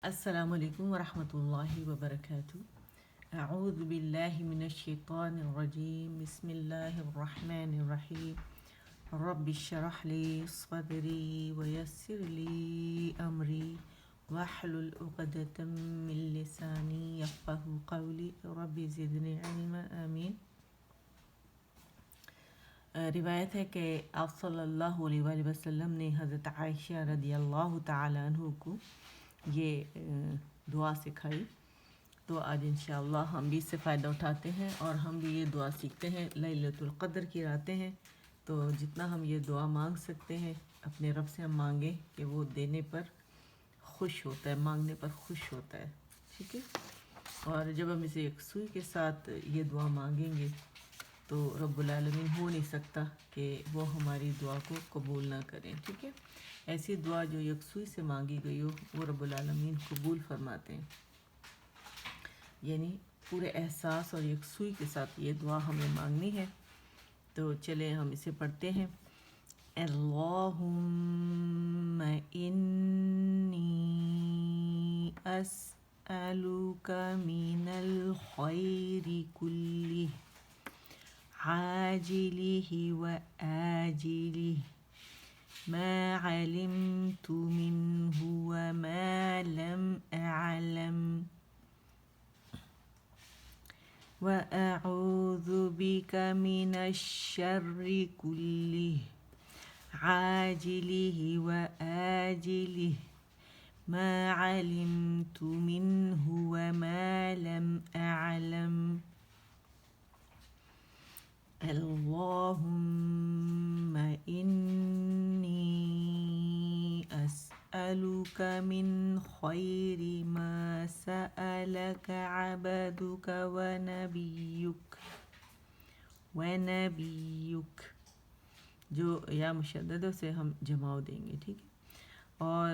السلام علیکم ورحمۃ اللہ وبرکاتہ۔ اعوذ باللہ من الشیطان الرجیم، بسم اللہ الرحمن الرحیم۔ رب اشرح لی صدری ویسر لی امری واحلل عقدۃ من لسانی یفقہوا قولی رب زدنی علما، آمین۔ روایت ہے کہ آپ صلی اللہ علیہ وآلہ وسلم نے حضرت عائشہ رضی اللہ تعالی عنہ کو یہ دعا سکھائی، تو آج انشاءاللہ ہم بھی اس سے فائدہ اٹھاتے ہیں اور ہم بھی یہ دعا سیکھتے ہیں۔ لیلۃ القدر کی راتیں ہیں، تو جتنا ہم یہ دعا مانگ سکتے ہیں اپنے رب سے ہم مانگیں کہ وہ دینے پر خوش ہوتا ہے، مانگنے پر خوش ہوتا ہے، ٹھیک ہے۔ اور جب ہم اسے یکسوئی کے ساتھ یہ دعا مانگیں گے تو رب العالمین ہو نہیں سکتا کہ وہ ہماری دعا کو قبول نہ کریں، ٹھیک ہے۔ ایسی دعا جو یکسوئی سے مانگی گئی ہو وہ رب العالمین قبول فرماتے ہیں، یعنی پورے احساس اور یکسوئی کے ساتھ یہ دعا ہمیں مانگنی ہے۔ تو چلیں ہم اسے پڑھتے ہیں۔ اللہم انی اسألک من الخیر کلہ عاجلہ وآجلہ ما علمت منہ وما لم أعلم وأعوذ بك من الشر كله عاجله وآجله ما علمت منه وما لم أعلم اللهم إني أسألك من خير ما سألك عبدك ونبيك جو یا مشدد سے ہم جماؤ دیں گے، ٹھیک ہے، اور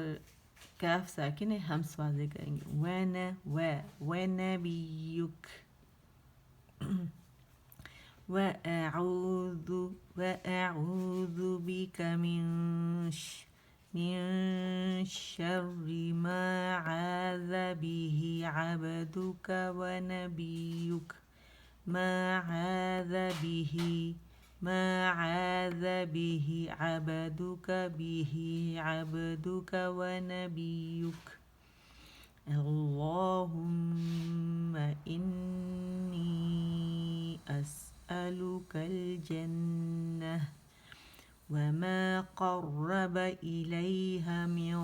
کاف ساکن ہے، ہم واضح کریں گے ونبيك وأعوذ بك من شر ما عاذ به عبدك ونبيك ما عاذ به عبدك ونبيك اللهم إني أسألك الجنة وما قرب إليها من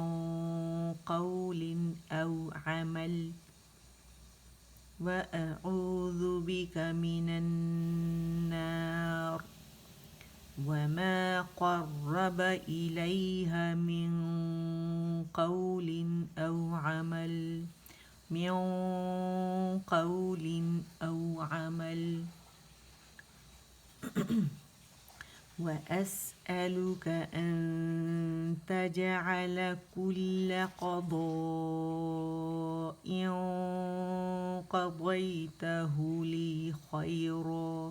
قول أو عمل وأعوذ بك من النار وما قرب إليها من قول أو عمل وأسألك أن تجعل كل قضاء قضيته لي خيرا۔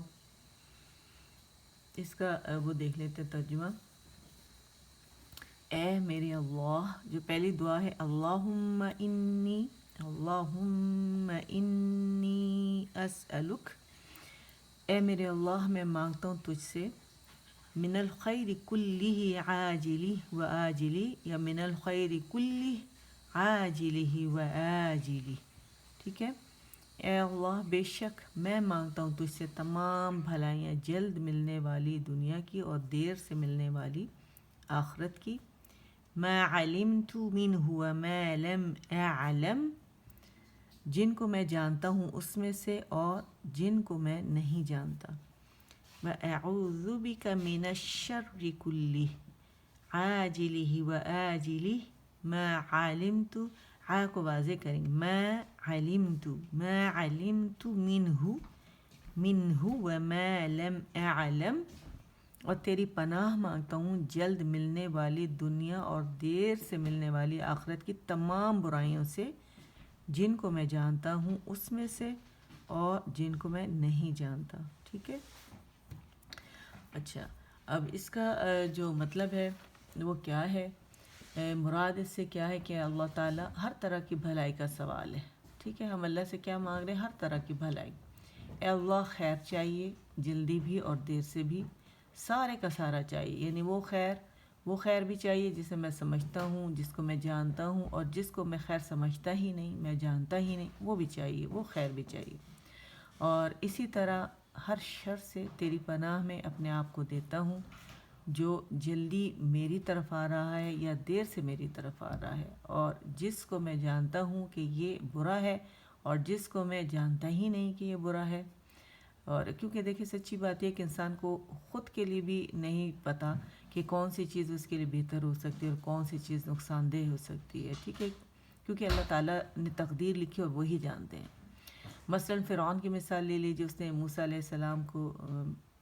اس کا وہ دیکھ لیتے ترجمہ۔ اے میرے اللہ، جو پہلی دعا ہے اللہم انی اسألک، اے میرے اللہ میں مانگتا ہوں تجھ سے من الخیر کلہ عاجلہ و آجلہ، یا من الخیر کلہ عاجلہ و آجلہ، ٹھیک ہے۔ اے اللہ، بے شک میں مانگتا ہوں تجھ سے تمام بھلائیاں، جلد ملنے والی دنیا کی اور دیر سے ملنے والی آخرت کی۔ ما علمت منہ وما لم اعلم، جن کو میں جانتا ہوں اس میں سے اور جن کو میں نہیں جانتا۔ وَأَعُوذُ بِكَ مِنَ الشَّرِّ كُلِّهِ عَاجِلِهِ وَآجِلِهِ مَا عَلِمْتُ، عا کو واضح کریں گے، ما علمت منہ وما لم اعلم، اور تیری پناہ مانگتا ہوں جلد ملنے والی دنیا اور دیر سے ملنے والی آخرت کی تمام برائیوں سے، جن کو میں جانتا ہوں اس میں سے اور جن کو میں نہیں جانتا، ٹھیک ہے۔ اچھا، اب اس کا جو مطلب ہے وہ کیا ہے؟ مراد اس سے کیا ہے کہ اللہ تعالیٰ ہر طرح کی بھلائی کا سوال ہے، ٹھیک ہے. ہم اللہ سے کیا مانگ رہے ہیں؟ ہر طرح کی بھلائی. اے اللہ خیر چاہیے، جلدی بھی اور دیر سے بھی، سارے کا سارا چاہیے. یعنی وہ خیر بھی چاہیے جسے میں سمجھتا ہوں، جس کو میں جانتا ہوں، اور جس کو میں خیر سمجھتا ہی نہیں، میں جانتا ہی نہیں، وہ بھی چاہیے، وہ خیر بھی چاہیے. اور اسی طرح ہر شر سے تیری پناہ میں اپنے آپ کو دیتا ہوں، جو جلدی میری طرف آ رہا ہے یا دیر سے میری طرف آ رہا ہے، اور جس کو میں جانتا ہوں کہ یہ برا ہے، اور جس کو میں جانتا ہی نہیں کہ یہ برا ہے. اور کیونکہ دیکھیں سچی بات یہ کہ انسان کو خود کے لیے بھی نہیں پتہ کہ کون سی چیز اس کے لیے بہتر ہو سکتی ہے اور کون سی چیز نقصان دہ ہو سکتی ہے، ٹھیک ہے. کیونکہ اللہ تعالیٰ نے تقدیر لکھی اور وہی جانتے ہیں. مثلاً فرعون کی مثال لے لیجیے. اس نے موسیٰ علیہ السلام کو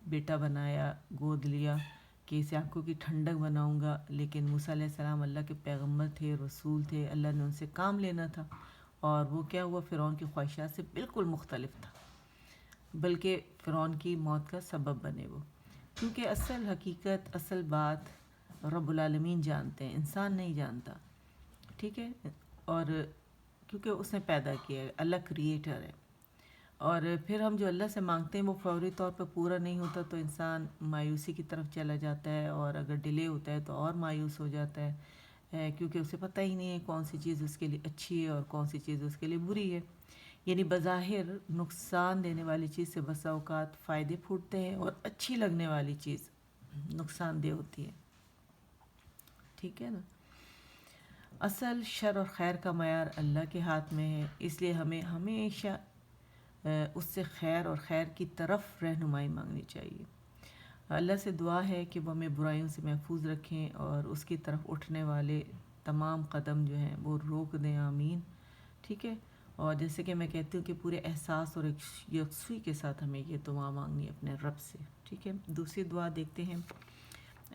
بیٹا بنایا، گود لیا کہ اسے آنکھوں کی ٹھنڈک بناؤں گا، لیکن موسیٰ علیہ السلام اللہ کے پیغمبر تھے، رسول تھے، اللہ نے ان سے کام لینا تھا، اور وہ کیا ہوا؟ فرعون کی خواہشات سے بالکل مختلف تھا، بلکہ فرعون کی موت کا سبب بنے وہ. کیونکہ اصل حقیقت، اصل بات رب العالمین جانتے ہیں، انسان نہیں جانتا، ٹھیک ہے. اور کیونکہ اس نے پیدا کیا ہے، اللہ کریٹر ہے. اور پھر ہم جو اللہ سے مانگتے ہیں وہ فوری طور پہ پورا نہیں ہوتا تو انسان مایوسی کی طرف چلا جاتا ہے، اور اگر ڈیلے ہوتا ہے تو اور مایوس ہو جاتا ہے، کیونکہ اسے پتہ ہی نہیں ہے کون سی چیز اس کے لیے اچھی ہے اور کون سی چیز اس کے لیے بری ہے. یعنی بظاہر نقصان دینے والی چیز سے بسا اوقات فائدے پھوٹتے ہیں، اور اچھی لگنے والی چیز نقصان دہ ہوتی ہے، ٹھیک ہے نا. اصل شر اور خیر کا معیار اللہ کے ہاتھ میں ہے، اس لیے ہمیں ہمیشہ اس سے خیر اور خیر کی طرف رہنمائی مانگنی چاہیے. اللہ سے دعا ہے کہ وہ ہمیں برائیوں سے محفوظ رکھیں اور اس کی طرف اٹھنے والے تمام قدم جو ہیں وہ روک دیں. آمین، ٹھیک ہے. اور جیسے کہ میں کہتی ہوں کہ پورے احساس اور یکسوئی کے ساتھ ہمیں یہ دعا مانگنی ہے اپنے رب سے، ٹھیک ہے. دوسری دعا دیکھتے ہیں.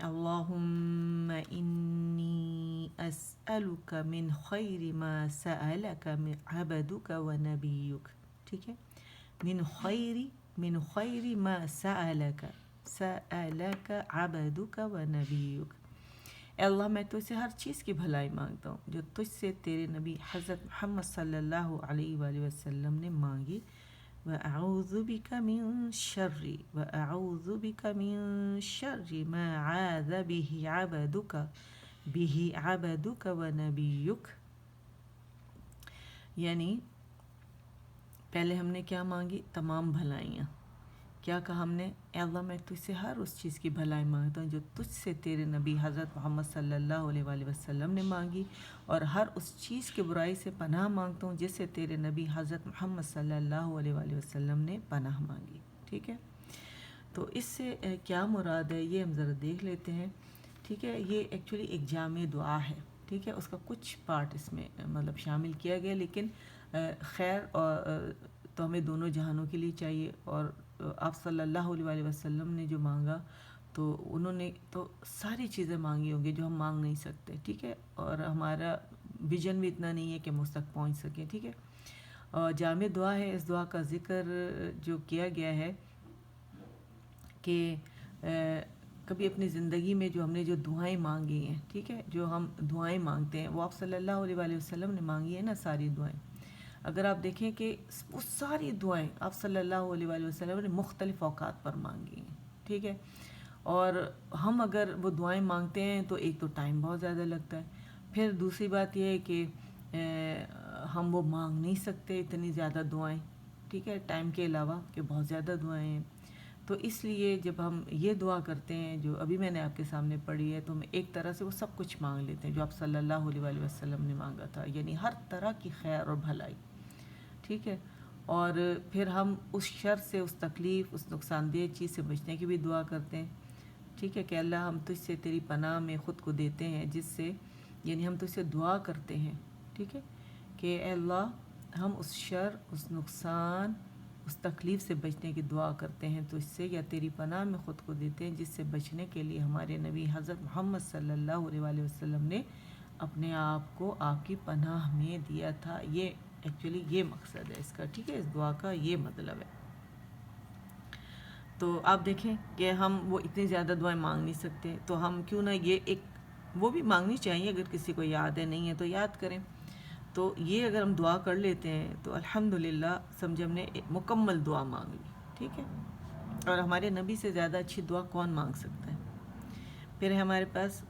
اللہم انی اسألک من خیر ما سألک عبدک و نبیک، ٹھیک ہے. من خیر ما سألک عبدک و نبیک. اے اللہ میں تجھ سے ہر چیز کی بھلائی مانگتا ہوں جو تجھ سے تیرے نبی حضرت محمد صلی اللہ علیہ وآلہ وسلم نے مانگی. وَأَعُوذُ بِكَ مِن شَرِّ مَا عَاذَ بِهِ عَبَدُكَ وَنَبِيُّكَ. یعنی پہلے ہم نے کیا مانگی؟ تمام بھلائیاں. کیا کہا ہم نے؟ اے اللہ میں تجھ سے ہر اس چیز کی بھلائی مانگتا ہوں جو تجھ سے تیرے نبی حضرت محمد صلی اللہ علیہ وآلہ وسلم نے مانگی، اور ہر اس چیز کے برائی سے پناہ مانگتا ہوں جس سے تیرے نبی حضرت محمد صلی اللہ علیہ وآلہ وسلم نے پناہ مانگی، ٹھیک ہے. تو اس سے کیا مراد ہے یہ ہم ذرا دیکھ لیتے ہیں، ٹھیک ہے. یہ ایکچولی ایک جامع دعا ہے، ٹھیک ہے. اس کا کچھ پارٹ اس میں مطلب شامل کیا گیا، لیکن خیر تو ہمیں دونوں جہانوں کے لیے چاہیے. اور آپ صلی اللہ علیہ وآلہ وسلم نے جو مانگا تو انہوں نے تو ساری چیزیں مانگی ہوں گی جو ہم مانگ نہیں سکتے، ٹھیک ہے. اور ہمارا ویژن بھی اتنا نہیں ہے کہ ہم اس تک پہنچ سکیں، ٹھیک ہے. اور جامع دعا ہے. اس دعا کا ذکر جو کیا گیا ہے کہ کبھی اپنی زندگی میں جو ہم نے جو دعائیں مانگی ہیں، ٹھیک ہے، جو ہم دعائیں مانگتے ہیں وہ آپ صلی اللہ علیہ وآلہ وسلم نے مانگی ہے نا ساری دعائیں. اگر آپ دیکھیں کہ وہ ساری دعائیں آپ صلی اللہ علیہ وآلہ وسلم نے مختلف اوقات پر مانگی ہیں، ٹھیک ہے. اور ہم اگر وہ دعائیں مانگتے ہیں تو ایک تو ٹائم بہت زیادہ لگتا ہے. پھر دوسری بات یہ ہے کہ ہم وہ مانگ نہیں سکتے اتنی زیادہ دعائیں، ٹھیک ہے، ٹائم کے علاوہ کہ بہت زیادہ دعائیں ہیں. تو اس لیے جب ہم یہ دعا کرتے ہیں جو ابھی میں نے آپ کے سامنے پڑھی ہے تو ہم ایک طرح سے وہ سب کچھ مانگ لیتے ہیں جو آپ صلی اللہ علیہ وآلہ وسلم نے مانگا تھا، یعنی ہر طرح کی خیر اور بھلائی، ٹھیک ہے. اور پھر ہم اس شر سے، اس تکلیف، اس نقصان دہ چیز سے بچنے کی بھی دعا کرتے ہیں، ٹھیک ہے. کہ اللہ ہم تجھ سے تیری پناہ میں خود کو دیتے ہیں، جس سے یعنی ہم تجھ سے دعا کرتے ہیں، ٹھیک ہے، کہ اے اللہ ہم اس شر، اس نقصان، اس تکلیف سے بچنے کی دعا کرتے ہیں تو اس سے، یا تیری پناہ میں خود کو دیتے ہیں جس سے بچنے کے لیے ہمارے نبی حضرت محمد صلی اللہ علیہ وآلہ وسلم نے اپنے آپ کو آپ کی پناہ میں دیا تھا. یہ ایکچولی یہ مقصد ہے اس کا، ٹھیک ہے. اس دعا کا یہ مطلب ہے. تو آپ دیکھیں کہ ہم وہ اتنی زیادہ دعائیں مانگ نہیں سکتے تو ہم کیوں نہ یہ ایک وہ بھی مانگنی چاہیے، اگر کسی کو یاد ہے نہیں ہے تو یاد کریں. تو یہ اگر ہم دعا کر لیتے ہیں تو الحمدللہ سمجھے ہم نے مکمل دعا مانگ لی. ٹھیک ہے، اور ہمارے نبی سے زیادہ اچھی دعا کون مانگ سکتا ہے. پھر ہے ہمارے پاس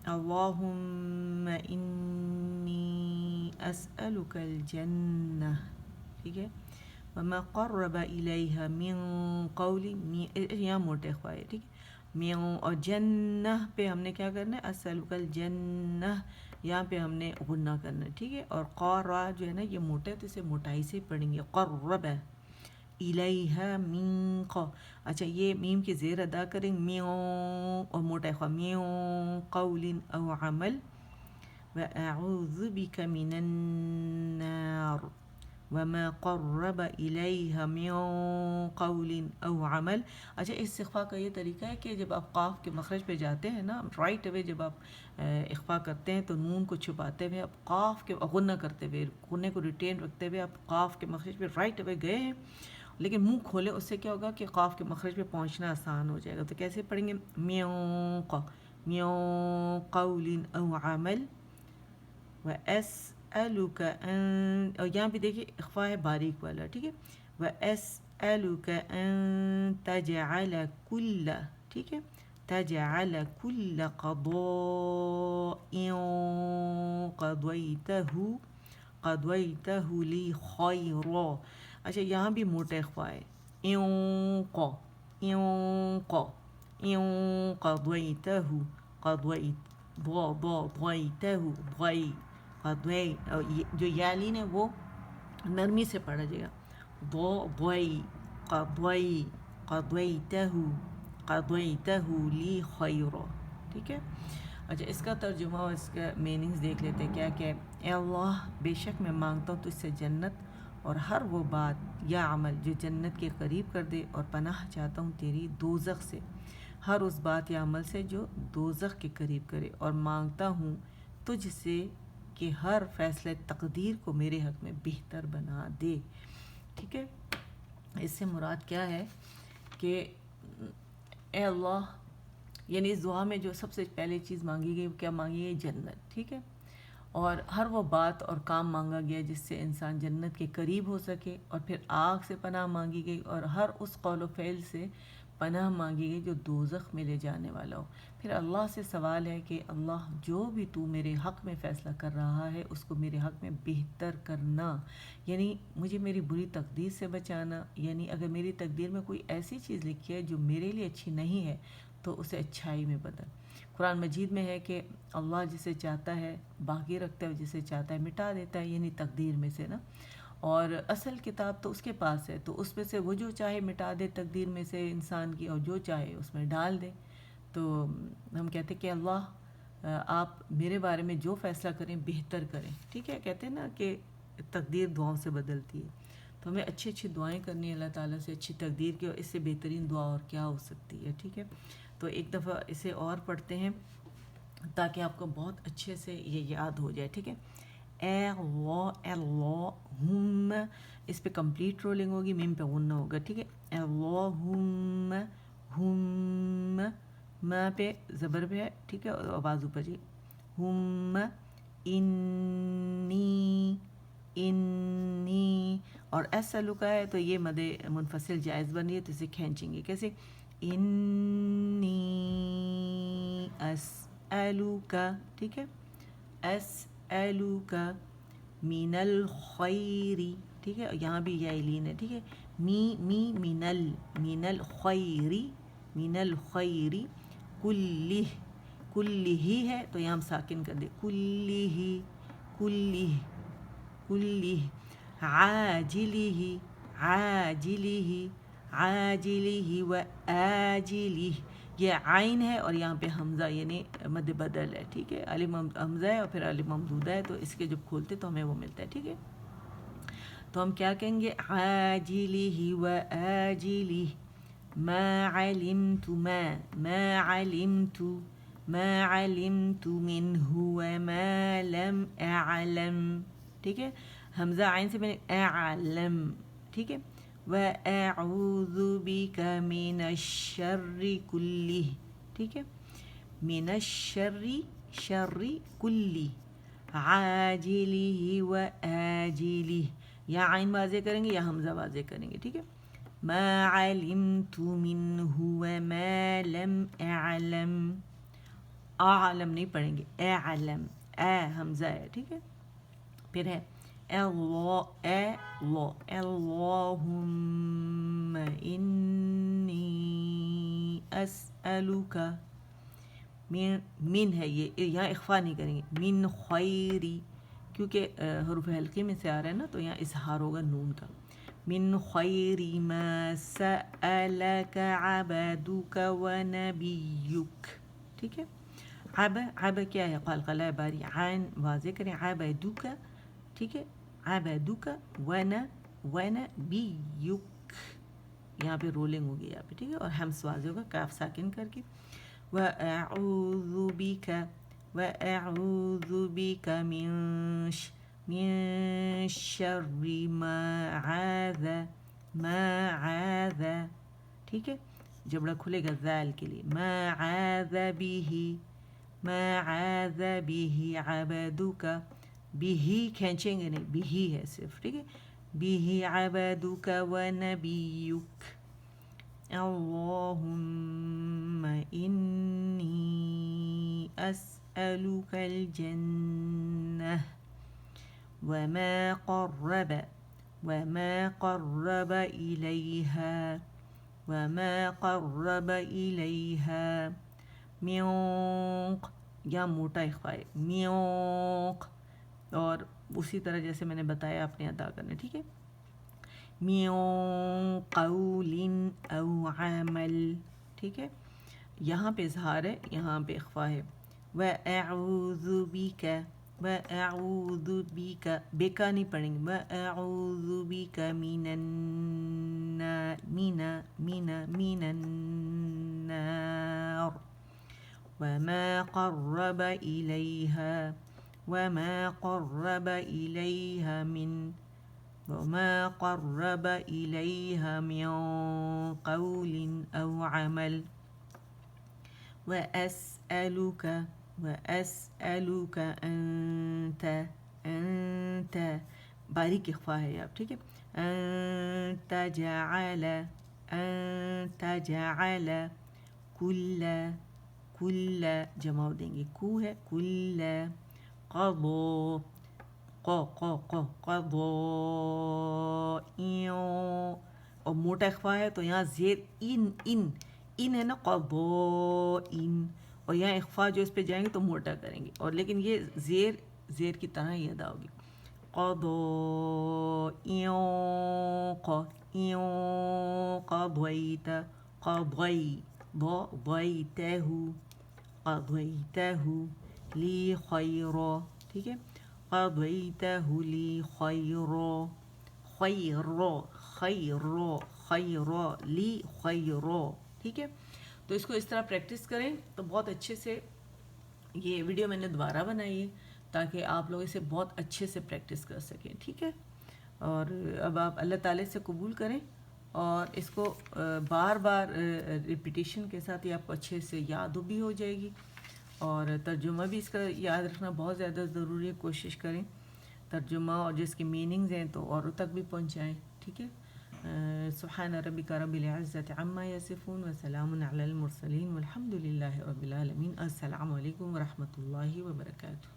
اللہم انی اسألک الجنہ. ٹھیک ہے، وما قرب الیہ من قول، یہاں موٹے خواہ. ٹھیک ہے، من اور جنہ پہ ہم نے کیا کرنا ہے، اسألک الجنہ، یہاں پہ ہم نے غنہ کرنا ہے. ٹھیک ہے، اور قارا جو ہے نا یہ موٹا ہے تو اسے موٹائی سے پڑھیں گے. قرب الیہ من اچھا یہ میم کی زیر ادا کریں میوں اور موٹا خواہ میوں قول او عمل واعوذ بک من النار وما قرب الیہ من قول او عمل. اچھا استغفار کا یہ طریقہ ہے کہ جب آپ قاف کے مخرج پہ جاتے ہیں نا، رائٹ اوے جب آپ اخفا کرتے ہیں تو نون کو چھپاتے ہوئے آپ قاف کے غنہ کرتے ہوئے، غنے کو ریٹین رکھتے ہوئے آپ قاف کے مخرج پہ رائٹ اوے گئے ہیں، لیکن منہ کھولے. اس سے کیا ہوگا کہ قاف کے مخرج پہ پہنچنا آسان ہو جائے گا. تو کیسے پڑھیں گے، میوں قول او عمل واسألک ان، اور یہاں بھی دیکھیے اخفا ہے باریک والا. ٹھیک ہے، واسألک ان تجعل کل، ٹھیک ہے، تجعل کل قضاء قضیتہ لی خیرا. اچھا یہاں بھی موٹے اخفا ہے، ایوں کو قضیتہ ضیتہ ضی قضی، جو یالین ہے وہ نرمی سے پڑھا جائے گا. ضی قضی قضیتہ لی خیرا. ٹھیک ہے. اچھا اس کا ترجمہ اور اس کا میننگز دیکھ لیتے ہیں کیا کیا ہے. اے اللہ بے شک میں مانگتا ہوں تجھ سے جنت اور ہر وہ بات یا عمل جو جنت کے قریب کر دے، اور پناہ چاہتا ہوں تیری دوزخ سے، ہر اس بات یا عمل سے جو دوزخ کے قریب کرے، اور مانگتا ہوں تجھ سے کہ ہر فیصلہ تقدیر کو میرے حق میں بہتر بنا دے. ٹھیک ہے، اس سے مراد کیا ہے کہ اے اللہ، یعنی اس دعا میں جو سب سے پہلے چیز مانگی گئی وہ کیا مانگی گئی، جنت. ٹھیک ہے، اور ہر وہ بات اور کام مانگا گیا جس سے انسان جنت کے قریب ہو سکے، اور پھر آگ سے پناہ مانگی گئی، اور ہر اس قول و فعل سے پناہ مانگی گئی جو دوزخ میں لے جانے والا ہو. پھر اللہ سے سوال ہے کہ اللہ جو بھی تو میرے حق میں فیصلہ کر رہا ہے اس کو میرے حق میں بہتر کرنا، یعنی مجھے میری بری تقدیر سے بچانا. یعنی اگر میری تقدیر میں کوئی ایسی چیز لکھی ہے جو میرے لیے اچھی نہیں ہے تو اسے اچھائی میں بدل. قرآن مجید میں ہے کہ اللہ جسے چاہتا ہے باقی رکھتا ہے، جسے چاہتا ہے مٹا دیتا ہے، یعنی تقدیر میں سے نا. اور اصل کتاب تو اس کے پاس ہے، تو اس میں سے وہ جو چاہے مٹا دے تقدیر میں سے انسان کی، اور جو چاہے اس میں ڈال دے. تو ہم کہتے ہیں کہ اللہ آپ میرے بارے میں جو فیصلہ کریں بہتر کریں. ٹھیک ہے، کہتے ہیں نا کہ تقدیر دعاؤں سے بدلتی ہے. تو ہمیں اچھی اچھی دعائیں کرنی ہیں اللہ تعالیٰ سے، اچھی تقدیر کی، اور اس سے بہترین دعا اور کیا ہو سکتی ہے. ٹھیک ہے، تو ایک دفعہ اسے اور پڑھتے ہیں تاکہ آپ کو بہت اچھے سے یہ یاد ہو جائے. ٹھیک ہے، اے اللہم، اس پہ کمپلیٹ رولنگ ہوگی، میم پہ غنہ ہوگا. ٹھیک ہے، اللہم، ہم، ما پہ زبر پہ ہے. ٹھیک ہے، آواز اوپر جی، ہم، انی، اور ایسلو کا ہے تو یہ مد منفصل جائز بن رہی ہے تو اسے کھینچیں گے. کیسے، انی اسألوکا. ٹھیک ہے، اسألوکا من الخیری. ٹھیک ہے، یہاں بھی یائلین ہے. ٹھیک ہے، من الخیری، من الخیری کلہ ہے تو یہاں ہم ساکن کر دیں، کلہ عاجلہ و آجلہ. یہ عین ہے اور یہاں پہ حمزہ یعنی مد بدل ہے. ٹھیک ہے، الف حمزہ ہے اور پھر الف ممدودہ ہے، تو اس کے جب کھولتے تو ہمیں وہ ملتا ہے. ٹھیک ہے، تو ہم کیا کہیں گے، عاجلہ و آجلہ ما علمت منہ وما لم اعلم. ٹھیک ہے، حمزہ عین سے میں نے اعلم. ٹھیک ہے، وَأَعُوذُ بِكَ مِنَ الشَّرِّ كُلِّهِ. ٹھیک ہے، من الشر شر کلی عاجلہ و آجلہ. یا عین واضح کریں گے یا حمزہ واضح کریں گے. ٹھیک ہے. ما علمت منہ وما لم اعلم. اعلم نہیں پڑھیں گے, اعلم, اے حمزہ ہے. ٹھیک ہے. پھر ہے اللہ, اے اللہ, اللہم انی اسألک. من ہے یہ, یہاں اخفا نہیں کریں گے. من خیری, کیونکہ حروف حلقی میں سے آ رہا ہے نا, تو یہاں اظہار ہوگا نون کا. من خیر ما سألک عبدک ونبیک. ٹھیک ہے. عب کیا ہے, قلقلہ باری, عین واضح کریں, عبدک. ٹھیک ہے. عبدک ونبیک, یہاں پہ رولنگ ہوگی یہاں پہ. ٹھیک ہے. اور ہمس واضح ہوگا کاف ساکن کر کے. وَأَعُوذُ بِكَ من شر ما عاذ. ٹھیک ہے. جبڑا کھلے گا ذال کے لیے. ما عاذ به عبدک. بھی کھینچیں گے نہیں, بھی ہے صرف. ٹھیک ہے. بھی عبدک ونبیک. اللہم انی اسألک الجنہ وما قرب الیہا من, یا موٹا اخفا ہے, میوق. اور اسی طرح جیسے میں نے بتایا اپنے ادا کرنے. ٹھیک ہے. من قول او عمل. ٹھیک ہے. یہاں پہ اظہار ہے, یہاں پہ اخفا ہے. وَأَعُوذُ بِكَ بیکا نہیں پڑھیں گے. وَأَعُوذُ بِكَ من النار وما قرب إليها من قول أو عمل. وأسألك أنت باریک اخفا ہے آپ. ٹھیک ہے. أن تجعل کل جمع دیں گے, کو ہے, کل قضاء. اور موٹا اخفا ہے تو یہاں زیر ان ہے نا, قضاء. اور یہاں اخفا جو اس پہ جائیں گے تو موٹا کریں گے, اور لیکن یہ زیر کی طرح ہی ادا ہوگی. قضيته لي خيرا. ٹھیک ہے. قضيته لي خيرا لي خيرا. ٹھیک ہے. تو اس کو اس طرح پریکٹس کریں تو بہت اچھے سے. یہ ویڈیو میں نے دوبارہ بنائی ہے تاکہ آپ لوگ اسے بہت اچھے سے پریکٹس کر سکیں. ٹھیک ہے. اور اب آپ اللہ تعالی سے قبول کریں, اور اس کو بار بار ریپیٹیشن کے ساتھ ہی آپ کو اچھے سے یاد بھی ہو جائے گی. اور ترجمہ بھی اس کا یاد رکھنا بہت زیادہ ضروری ہے. کوشش کریں ترجمہ اور جس کی میننگز ہیں تو اوروں تک بھی پہنچائیں. ٹھیک ہے. سبحان ربک رب العزت عما یصفون وسلام علی المرسلین والحمد للہ رب العالمین. السلام علیکم ورحمۃ اللہ وبرکاتہ.